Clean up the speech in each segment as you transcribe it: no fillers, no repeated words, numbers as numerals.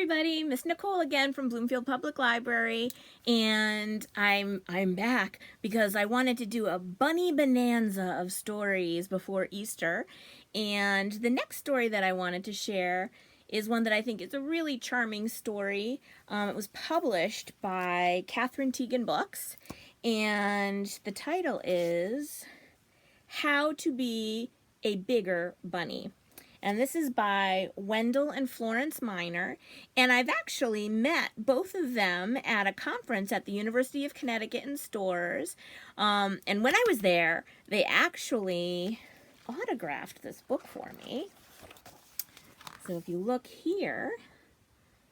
everybody, Miss Nicole again from Bloomfield Public Library, and I'm back because I wanted to do a bunny bonanza of stories before Easter. And the next story that I wanted to share is one that I think is a really charming story. It was published by Catherine Teagan Books, and the title is How to Be a Bigger Bunny. And this is by Wendell and Florence Minor. And I've actually met both of them at a conference at the University of Connecticut in Storrs. And when I was there, they actually autographed this book for me. So if you look here,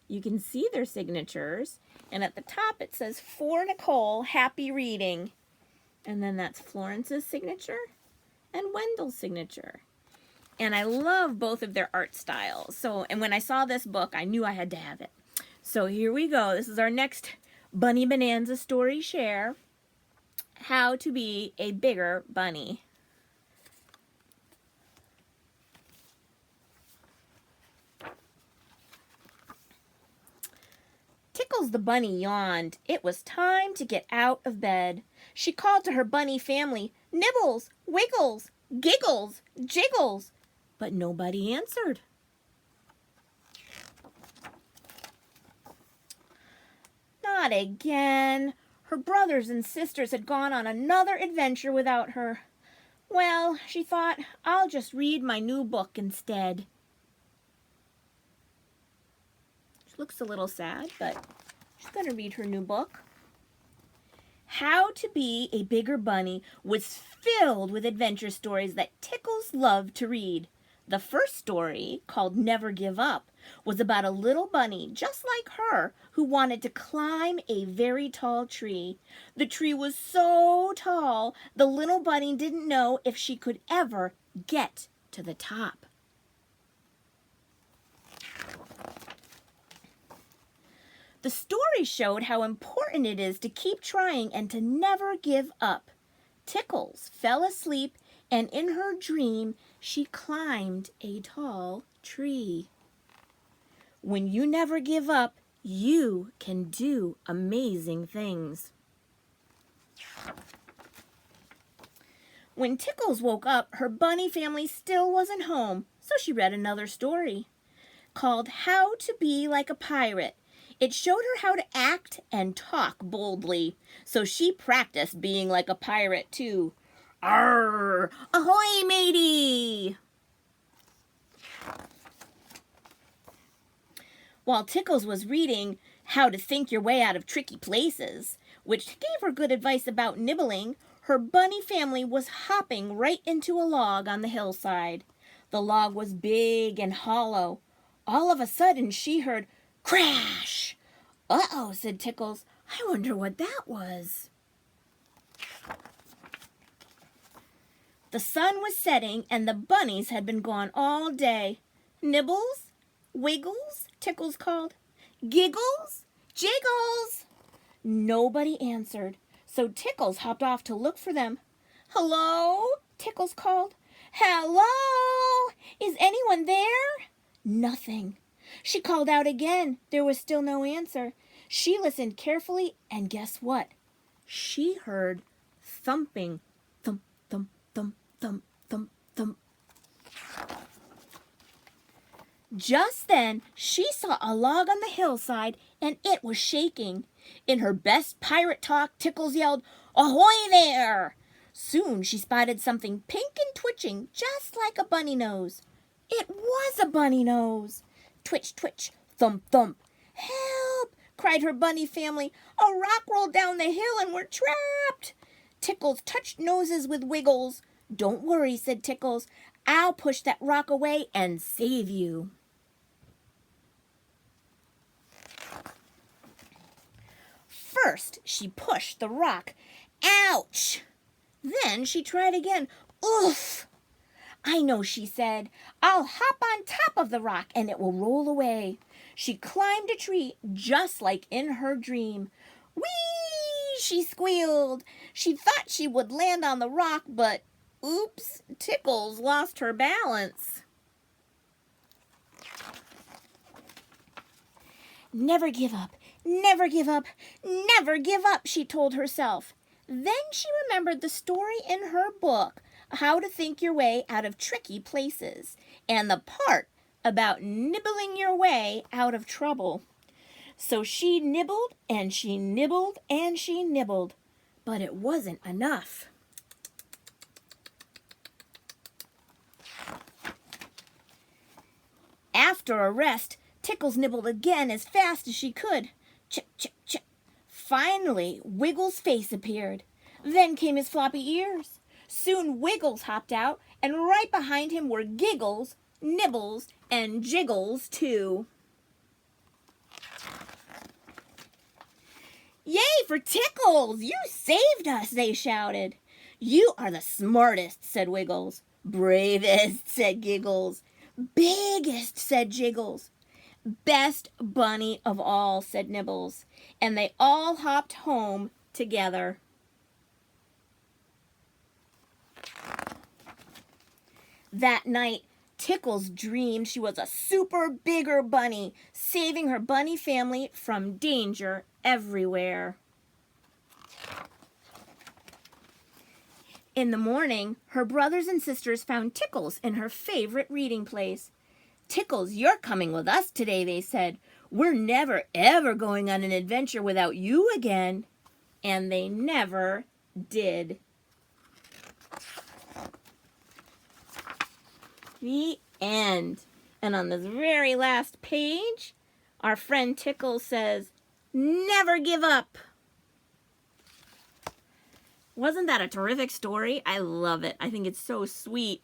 you can see their signatures. And at the top it says, "For Nicole, happy reading." And then that's Florence's signature and Wendell's signature. And I love both of their art styles. And when I saw this book, I knew I had to have it. So here we go. This is our next Bunny Bonanza story share. How to Be a Bigger Bunny. Tickles the bunny yawned. It was time to get out of bed. She called to her bunny family, "Nibbles, Wiggles, Giggles, Jiggles." But nobody answered. Not again. Her brothers and sisters had gone on another adventure without her. Well, she thought, I'll just read my new book instead. She looks a little sad, but she's going to read her new book. How to Be a Bigger Bunny was filled with adventure stories that Tickles loved to read. The first story, called Never Give Up, was about a little bunny just like her who wanted to climb a very tall tree. The tree was so tall, the little bunny didn't know if she could ever get to the top. The story showed how important it is to keep trying and to never give up. Tickles fell asleep, and in her dream, she climbed a tall tree. When you never give up, you can do amazing things. When Tickles woke up, her bunny family still wasn't home, so she read another story called How to Be Like a Pirate. It showed her how to act and talk boldly, so she practiced being like a pirate too. Arr! Ahoy, matey! While Tickles was reading How to Think Your Way Out of Tricky Places, which gave her good advice about nibbling, her bunny family was hopping right into a log on the hillside. The log was big and hollow. All of a sudden, she heard crash! "Uh-oh," said Tickles. "I wonder what that was." The sun was setting, and the bunnies had been gone all day. "Nibbles? Wiggles?" Tickles called. "Giggles? Jiggles?" Nobody answered, so Tickles hopped off to look for them. "Hello?" Tickles called. "Hello? Is anyone there?" Nothing. She called out again. There was still no answer. She listened carefully, and guess what? She heard thumping. Thump, thump, thump, thump, thump, thump. Just then, she saw a log on the hillside, and it was shaking. In her best pirate talk, Tickles yelled, "Ahoy there!" Soon she spotted something pink and twitching, just like a bunny nose. It was a bunny nose. Twitch, twitch, thump, thump. "Help!" cried her bunny family. "A rock rolled down the hill and we're trapped." Tickles touched noses with Wiggles. "Don't worry," said Tickles. "I'll push that rock away and save you." First, she pushed the rock. Ouch! Then she tried again. Oof! "I know," she said. "I'll hop on top of the rock and it will roll away." She climbed a tree just like in her dream. "Whee!" she squealed. She thought she would land on the rock, but oops, Tickles lost her balance. Never give up, never give up, never give up, she told herself. Then she remembered the story in her book, How to Think Your Way Out of Tricky Places, and the part about nibbling your way out of trouble. So she nibbled and she nibbled and she nibbled, but it wasn't enough. After a rest, Tickles nibbled again as fast as she could. Chip, chip, chip. Finally, Wiggles' face appeared. Then came his floppy ears. Soon Wiggles hopped out, and right behind him were Giggles, Nibbles, and Jiggles, too. Yay for Tickles! You saved us, they shouted. You are the smartest, said Wiggles. Bravest, said Giggles. Biggest, said Jiggles. Best bunny of all, said Nibbles. And they all hopped home together. That night, Tickles dreamed she was a super bigger bunny, saving her bunny family from danger everywhere. In the morning, her brothers and sisters found Tickles in her favorite reading place. Tickles, you're coming with us today, they said. We're never, ever going on an adventure without you again. And they never did. The end. And on this very last page, our friend Tickles says, never give up. Wasn't that a terrific story? I love it. I think it's so sweet.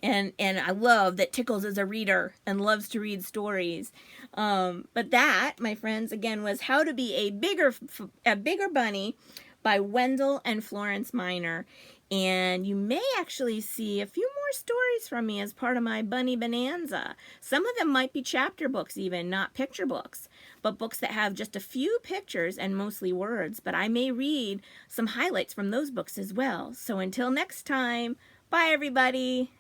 And I love that Tickles is a reader and loves to read stories. But that, my friends, again, was How to Be a Bigger Bunny by Wendell and Florence Minor. And you may actually see a few more stories from me as part of my Bunny Bonanza. Some of them might be chapter books even, not picture books, but books that have just a few pictures and mostly words. But I may read some highlights from those books as well. So until next time, bye everybody.